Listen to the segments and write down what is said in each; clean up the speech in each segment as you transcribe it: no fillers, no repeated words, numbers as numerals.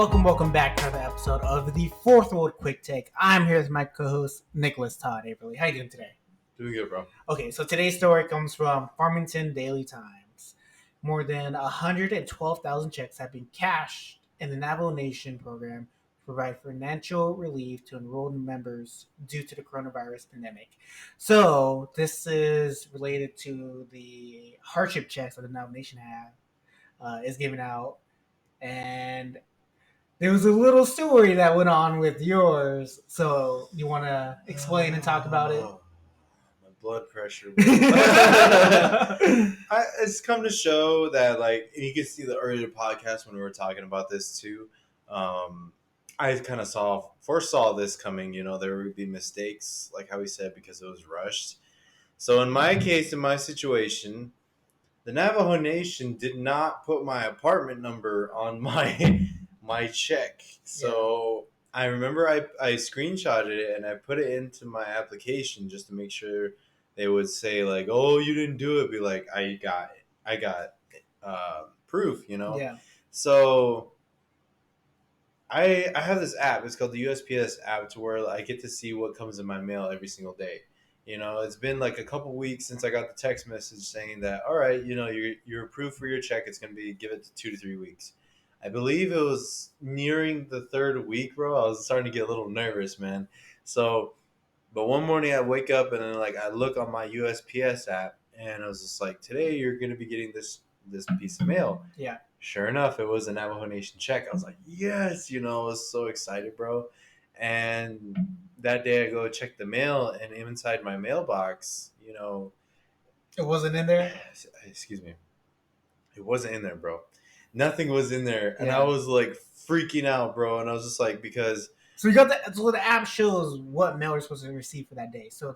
welcome back to another episode of the Fourth World QuickTake. I'm here with my co-host, Nicholas Todd Averly. How you doing today? Doing good, bro. Okay, so today's story comes from Farmington Daily Times. More than 112,000 checks have been cashed in the Navajo Nation program to provide financial relief to enrolled members due to the coronavirus pandemic. So this is related to the hardship checks that the Navajo Nation is giving out. And there was a little story that went on with yours. So you want to explain and talk about it? My blood pressure. It's come to show that, like, you can see the earlier podcast when we were talking about this too. I kind of foresaw this coming. You know, there would be mistakes, like how we said, because it was rushed. So in my case, in my situation, the Navajo Nation did not put my apartment number on my check. So I remember I screenshotted it and I put it into my application just to make sure they would say, like, oh, you didn't do it. Be like, I got proof, you know? Yeah. So I have this app. It's called the USPS app, to where I get to see what comes in my mail every single day. You know, it's been like a couple weeks since I got the text message saying that, all right, you know, you're approved for your check. It's going to be, give it to 2 to 3 weeks. I believe it was nearing the third week, bro. I was starting to get a little nervous, man. So, but one morning I wake up and then, like, I look on my USPS app and I was just like, today you're going to be getting this piece of mail. Yeah. Sure enough, it was a Navajo Nation check. I was like, yes, you know, I was so excited, bro. And that day I go check the mail, and inside my mailbox, you know, It wasn't in there? excuse me, it wasn't in there, bro. Nothing was in there. And Yeah. I was like freaking out, bro. And I was just like, because So you got the app shows what mail you're supposed to receive for that day. So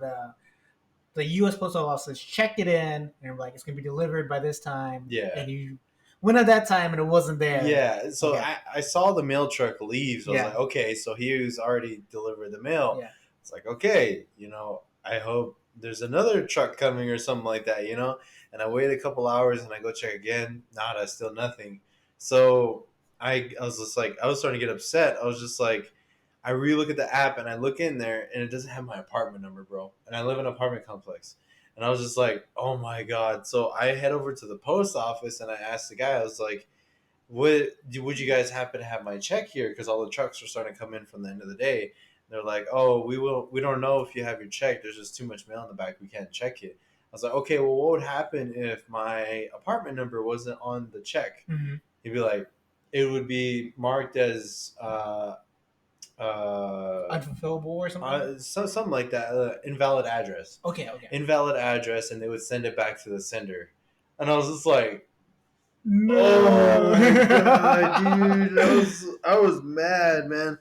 the U.S. Postal Office checked it in and like, it's gonna be delivered by this time. Yeah. And you went at that time and it wasn't there. Yeah. So okay. I saw the mail truck leave. So I Yeah. was like, okay, so he's already delivered the mail. Yeah. It's like, okay, you know, I hope there's another truck coming or something like that, you know? And I wait a couple hours and I go check again. Nada, still nothing. So I was just like, I was starting to get upset. I was just like, I relook at the app and I look in there and it doesn't have my apartment number, bro. And I live in an apartment complex. And I was just like, oh my God. So I head over to the post office and I asked the guy, I was like, would you guys happen to have my check here? Because all the trucks are starting to come in from the end of the day. They're like, oh, we don't know if you have your check. There's just too much mail in the back. We can't check it. I was like, okay, well, what would happen if my apartment number wasn't on the check? Mm-hmm. He'd be like, it would be marked as Unfulfillable or something? something like that. Invalid address. Okay. Invalid address, and they would send it back to the sender. And I was just like, no. oh my God, dude. I was mad, man.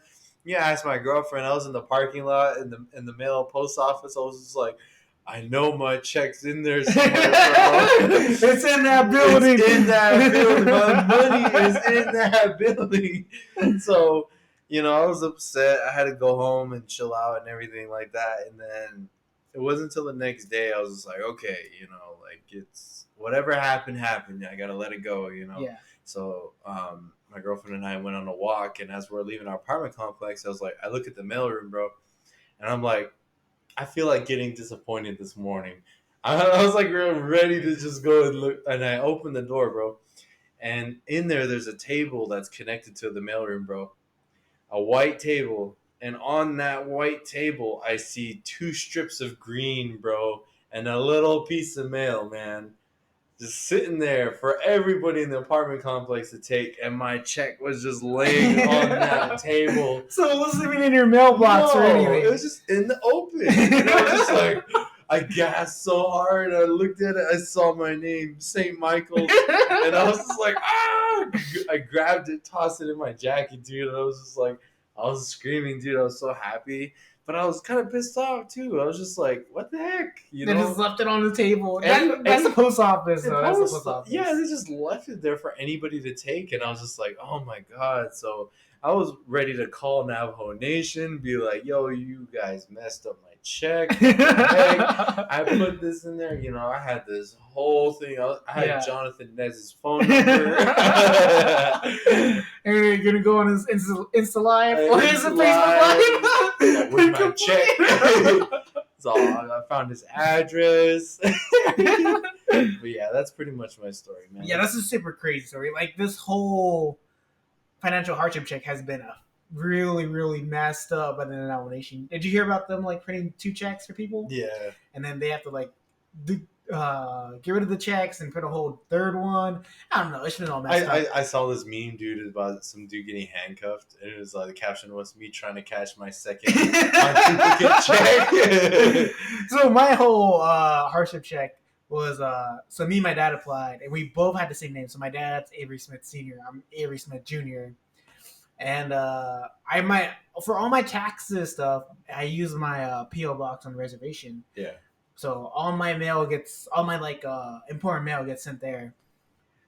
Yeah, I asked my girlfriend. I was in the parking lot in the mail post office. I was just like, I know my check's in there somewhere, bro. It's in that building. It's in that building. My money is in that building. So, you know, I was upset. I had to go home and chill out and everything like that. And then it wasn't until the next day I was just like, okay, you know, like, it's whatever happened. I gotta let it go, you know. Yeah. So my girlfriend and I went on a walk, and as we're leaving our apartment complex, I look at the mailroom, bro, and I'm like, I feel like getting disappointed this morning. I was like ready to just go and look, and I opened the door, bro, and in there's a table that's connected to the mailroom, bro, a white table, and on that white table I see 2 strips of green, bro, and a little piece of mail, man. Just sitting there for everybody in the apartment complex to take, and my check was just laying on that table. So it wasn't even in your mailbox or anything. It was just in the open. And I was just like, I gasped so hard. I looked at it. I saw my name, St. Michael's, and I was just like, ah! I grabbed it, tossed it in my jacket, dude. And I was just like, I was screaming, dude. I was so happy. But I was kind of pissed off, too. I was just like, what the heck? You they know? just left it on the table. That's the post office, though. That's the post office. Yeah, they just left it there for anybody to take. And I was just like, oh, my God. So I was ready to call Navajo Nation, be like, yo, you guys messed up my check. What the heck? I put this in there. You know, I had this whole thing. I had Yeah. Jonathan Nez's phone number. And you're gonna go on his Insta Live or his Insta Facebook Live. Live. Where's my check? So I found his address. But yeah, that's pretty much my story, man. Yeah, that's a super crazy story. Like this whole financial hardship check has been a really, really messed up by the Navajo Nation. Did you hear about them like printing 2 checks for people? Yeah. And then they have to like get rid of the checks and put a whole third one. I don't know. It's been all messed up. I saw this meme, dude, about some dude getting handcuffed, and it was the caption was me trying to cash my second duplicate check. So my whole hardship check was so me and my dad applied, and we both had the same name. So my dad's Avery Smith Sr., I'm Avery Smith Jr. And for all my taxes stuff, I use my PO box on the reservation. Yeah. So all my important mail gets sent there.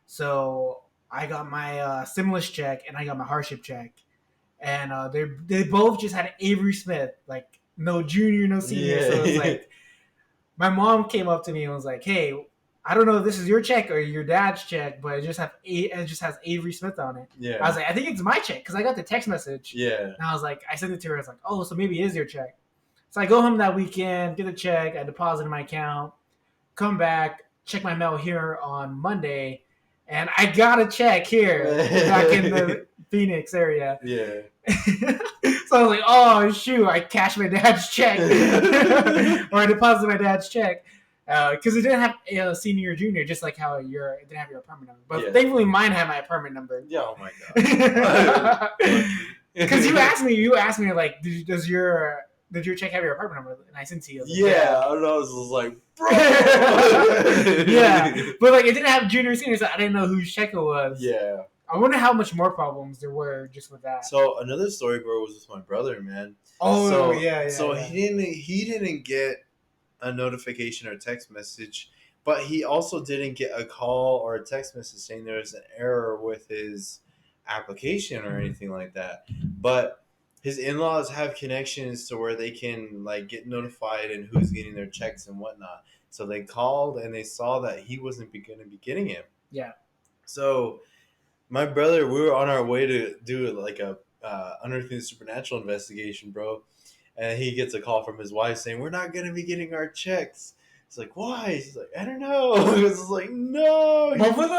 So I got my stimulus check and I got my hardship check, and they both just had Avery Smith, like no junior, no senior. Yeah. So it's like my mom came up to me and was like, "Hey, I don't know if this is your check or your dad's check, but it just has Avery Smith on it." Yeah. I was like, "I think it's my check," because I got the text message. Yeah. And I was like, I sent it to her. I was like, "Oh, so maybe it is your check." So I go home that weekend, get the check, I deposit in my account, come back, check my mail here on Monday, and I got a check here back in the Phoenix area. Yeah. So I was like, "Oh shoot!" I cashed my dad's check, or I deposited my dad's check. Because it didn't have senior or junior, just like how it didn't have your apartment number. But thankfully, mine had my apartment number. Yeah, oh my god. Because you asked me like, did your check have your apartment number? And I sent to you. Like, yeah, I was like, bro. Yeah, but like it didn't have junior or senior, so I didn't know whose check it was. Yeah. I wonder how much more problems there were just with that. So another story, bro, was with my brother, man. Oh, so, yeah. So he didn't get a notification or text message, but he also didn't get a call or a text message saying there was an error with his application or anything like that. But his in-laws have connections to where they can like get notified and who's getting their checks and whatnot. So they called and they saw that he wasn't going to be getting it. Yeah. So my brother, we were on our way to do like a unearthing the supernatural investigation, bro. And he gets a call from his wife saying, "We're not gonna be getting our checks." He's like, "Why?" He's like, "I don't know." It's like, "No." Both of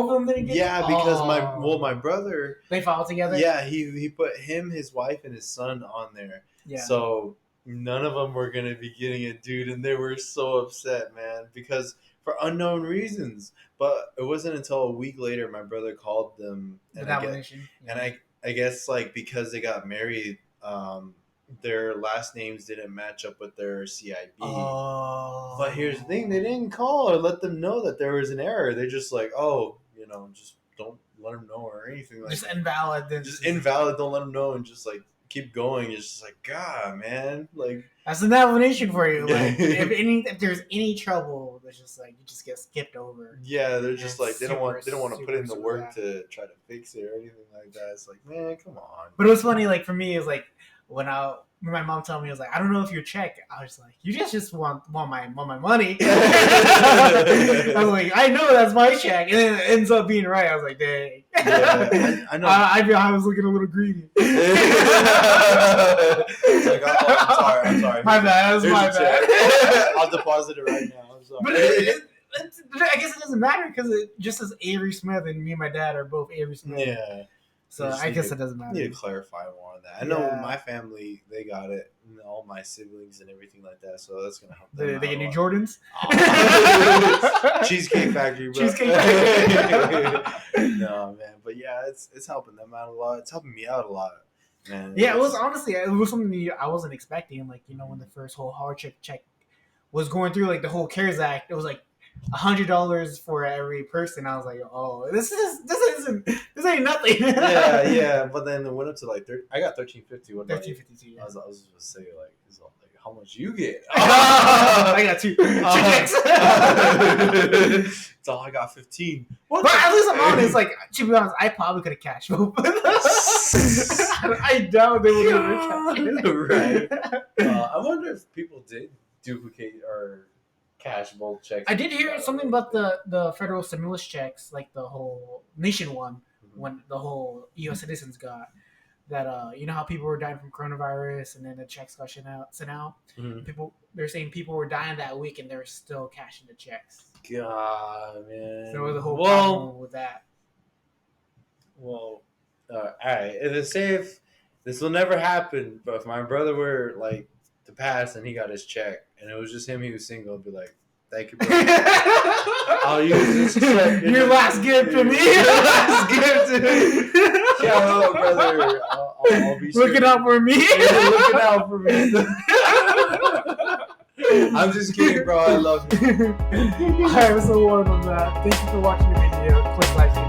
them didn't get. Yeah, because my brother, they filed together. Yeah, he put him, his wife, and his son on there. Yeah. So none of them were gonna be getting it, dude, and they were so upset, man, because for unknown reasons. But it wasn't until a week later my brother called them, and I guess like because they got married, their last names didn't match up with their CIB. Oh. But here's the thing, they didn't call or let them know that there was an error. They just like, just don't let them know or anything like just that. Invalid. Just invalid, don't let them know, and just like keep going. It's just like, God, man, like that's the Navajo Nation for you. Like if there's any trouble, it's just like you just get skipped over. Yeah, they're just like they don't want to put in the work to try to fix it or anything like that. It's like, man, come on. But it was funny, like for me, it was like when my mom told me, I was like, "I don't know if your check." I was like, "You just want my money." I was like, "I know that's my check," and then it ends up being right. I was like, "Dang." Yeah, I know. I was looking a little greedy. It's like, oh, I'm sorry. My bad. That was my bad. I'll deposit it right now. I'm sorry. But I guess it doesn't matter because it just says Avery Smith, and me and my dad are both Avery Smith. Yeah. So I guess it doesn't matter. I need to clarify more on that. I know my family, they got it, and all my siblings and everything like that, so that's going to help them. They get new Jordans? Cheesecake Factory, bro. Cheesecake Factory. No, man. But yeah, it's helping them out a lot. It's helping me out a lot, man. Yeah, it was something I wasn't expecting. Like, when the first whole hardship check was going through, like the whole CARES Act, it was like $100 for every person. I was like, oh, this ain't nothing. yeah, but then it went up to like I got $13.50. What about you? $13.52. I was just gonna say like it's all like how much you get? I got two checks. So I got 15. But at least I'm honest. Like, to be honest, I probably could have cashed both. I doubt they would ever cash it. Right. I wonder if people did duplicate or cash both checks. I did hear something about the federal stimulus checks, like the whole nation one, when the whole U.S. citizens got that. You know how people were dying from coronavirus, and then the checks got sent out. People, they're saying people were dying that week, and they're still cashing the checks. God, man. So there was a whole problem with that. Well, all right. Let's say if this will never happen, but if my brother were like to pass and he got his check, and it was just him, he was single, I'd be like, thank you, bro. I'll use this check. Your last gift to me. Your last gift to me. Shout out, brother. I'll be looking out for me. Yeah, looking out for me. I'm just kidding, bro. I love you. I was so warm on that. Thank you for watching the video. Click like.